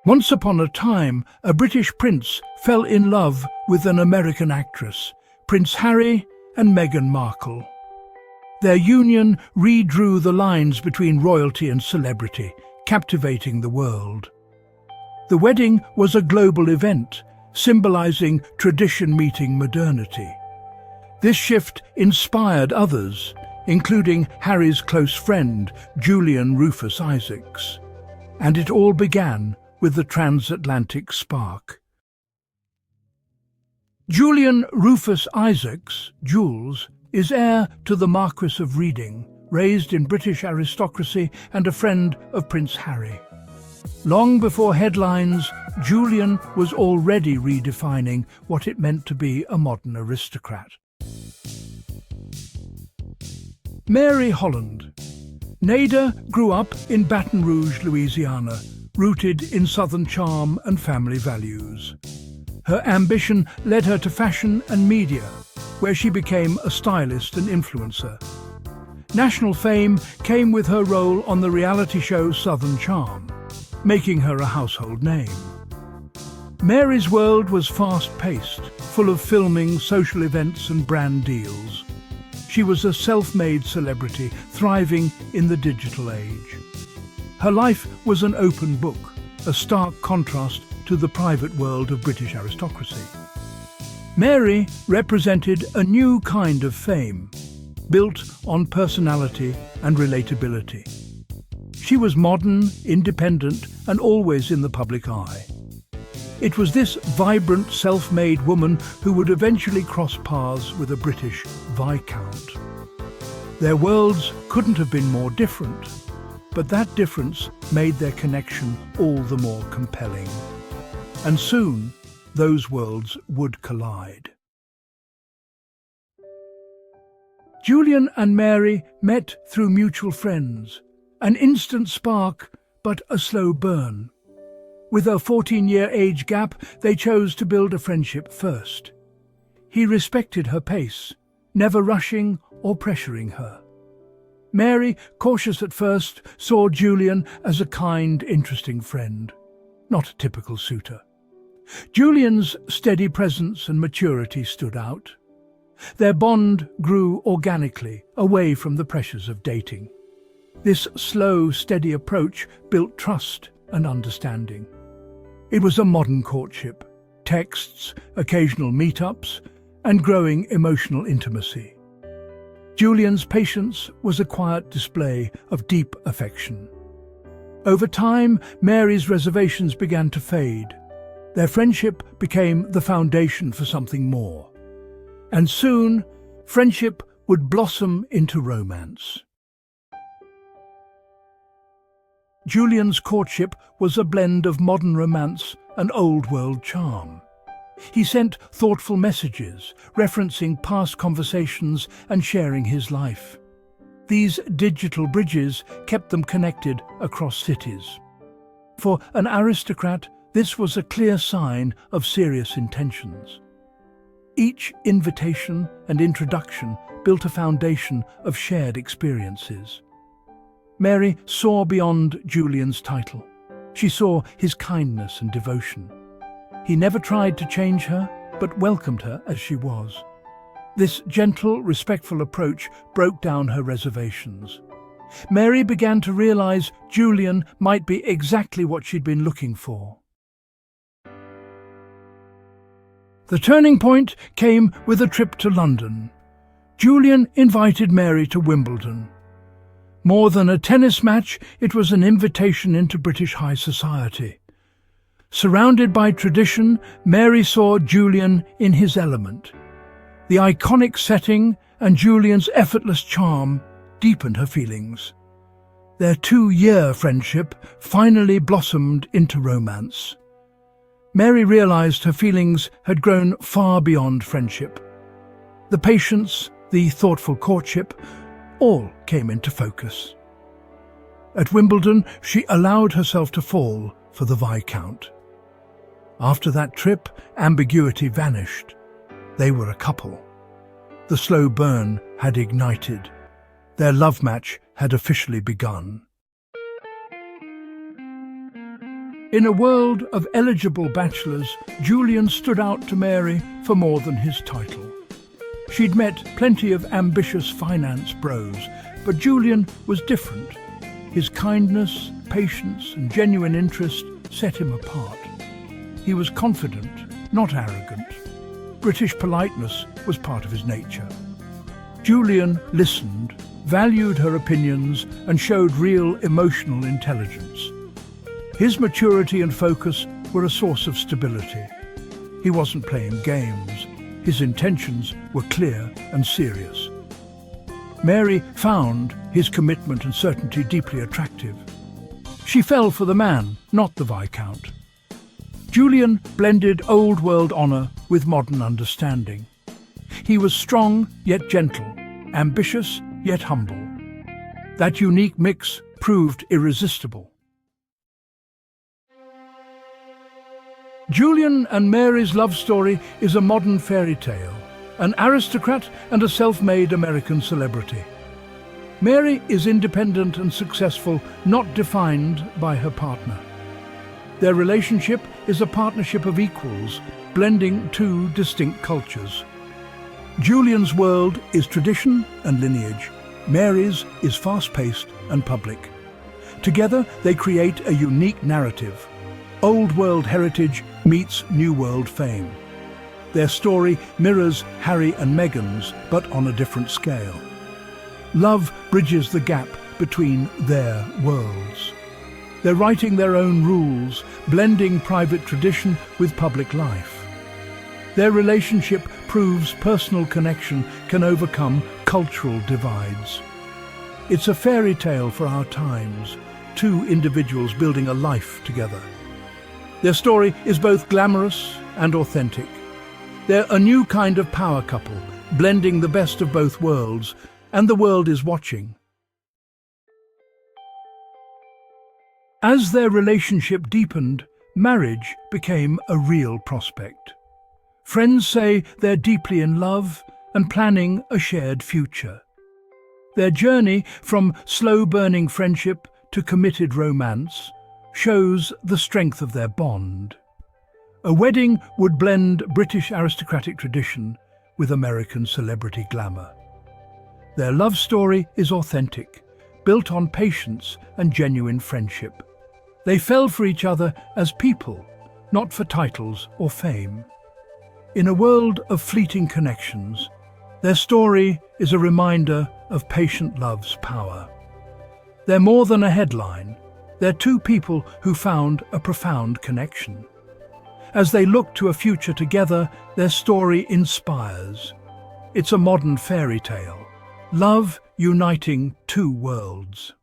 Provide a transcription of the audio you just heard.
Once upon a time, a British prince fell in love with an American actress, Prince Harry and Meghan Markle. Their union redrew the lines between royalty and celebrity, captivating the world. The wedding was a global event, symbolizing tradition meeting modernity. This shift inspired others, including Harry's close friend, Julian Rufus Isaacs. And it all began with the transatlantic spark. Julian Rufus Isaacs, Jules, is heir to the Marquis of Reading, raised in British aristocracy and a friend of Prince Harry. Long before headlines, Julian was already redefining what it meant to be a modern aristocrat. Mary Holland Nader grew up in Baton Rouge, Louisiana, rooted in Southern charm and family values. Her ambition led her to fashion and media, where she became a stylist and influencer. National fame came with her role on the reality show Southern Charm, making her a household name. Mary's world was fast-paced, full of filming, social events and brand deals. She was a self-made celebrity, thriving in the digital age. Her life was an open book, a stark contrast to the private world of British aristocracy. Mary represented a new kind of fame, built on personality and relatability. She was modern, independent, and always in the public eye. It was this vibrant, self-made woman who would eventually cross paths with a British Viscount. Their worlds couldn't have been more different, but that difference made their connection all the more compelling. And soon, those worlds would collide. Julian and Mary met through mutual friends. An instant spark, but a slow burn. With a 14-year age gap, they chose to build a friendship first. He respected her pace, never rushing or pressuring her. Mary, cautious at first, saw Julian as a kind, interesting friend, not a typical suitor. Julian's steady presence and maturity stood out. Their bond grew organically, away from the pressures of dating. This slow, steady approach built trust and understanding. It was a modern courtship, texts, occasional meetups, and growing emotional intimacy. Julian's patience was a quiet display of deep affection. Over time, Mary's reservations began to fade. Their friendship became the foundation for something more. And soon, friendship would blossom into romance. Julian's courtship was a blend of modern romance and old-world charm. He sent thoughtful messages, referencing past conversations and sharing his life. These digital bridges kept them connected across cities. For an aristocrat, this was a clear sign of serious intentions. Each invitation and introduction built a foundation of shared experiences. Mary saw beyond Julian's title. She saw his kindness and devotion. He never tried to change her, but welcomed her as she was. This gentle, respectful approach broke down her reservations. Mary began to realize Julian might be exactly what she'd been looking for. The turning point came with a trip to London. Julian invited Mary to Wimbledon. More than a tennis match, it was an invitation into British high society. Surrounded by tradition, Mary saw Julian in his element. The iconic setting and Julian's effortless charm deepened her feelings. Their 2-year friendship finally blossomed into romance. Mary realized her feelings had grown far beyond friendship. The patience, the thoughtful courtship, all came into focus. At Wimbledon, she allowed herself to fall for the Viscount. After that trip, ambiguity vanished. They were a couple. The slow burn had ignited. Their love match had officially begun. In a world of eligible bachelors, Julian stood out to Mary for more than his title. She'd met plenty of ambitious finance bros, but Julian was different. His kindness, patience, and genuine interest set him apart. He was confident, not arrogant. British politeness was part of his nature. Julian listened, valued her opinions, and showed real emotional intelligence. His maturity and focus were a source of stability. He wasn't playing games. His intentions were clear and serious. Mary found his commitment and certainty deeply attractive. She fell for the man, not the Viscount. Julian blended old-world honour with modern understanding. He was strong yet gentle, ambitious yet humble. That unique mix proved irresistible. Julian and Mary's love story is a modern fairy tale, an aristocrat and a self-made American celebrity. Mary is independent and successful, not defined by her partner. Their relationship is a partnership of equals, blending two distinct cultures. Julian's world is tradition and lineage. Mary's is fast-paced and public. Together, they create a unique narrative. Old world heritage meets new world fame. Their story mirrors Harry and Meghan's, but on a different scale. Love bridges the gap between their worlds. They're writing their own rules, blending private tradition with public life. Their relationship proves personal connection can overcome cultural divides. It's a fairy tale for our times, two individuals building a life together. Their story is both glamorous and authentic. They're a new kind of power couple, blending the best of both worlds, and the world is watching. As their relationship deepened, marriage became a real prospect. Friends say they're deeply in love and planning a shared future. Their journey from slow-burning friendship to committed romance shows the strength of their bond. A wedding would blend British aristocratic tradition with American celebrity glamour. Their love story is authentic, built on patience and genuine friendship. They fell for each other as people, not for titles or fame. In a world of fleeting connections, their story is a reminder of patient love's power. They're more than a headline. They're two people who found a profound connection. As they look to a future together, their story inspires. It's a modern fairy tale, love uniting two worlds.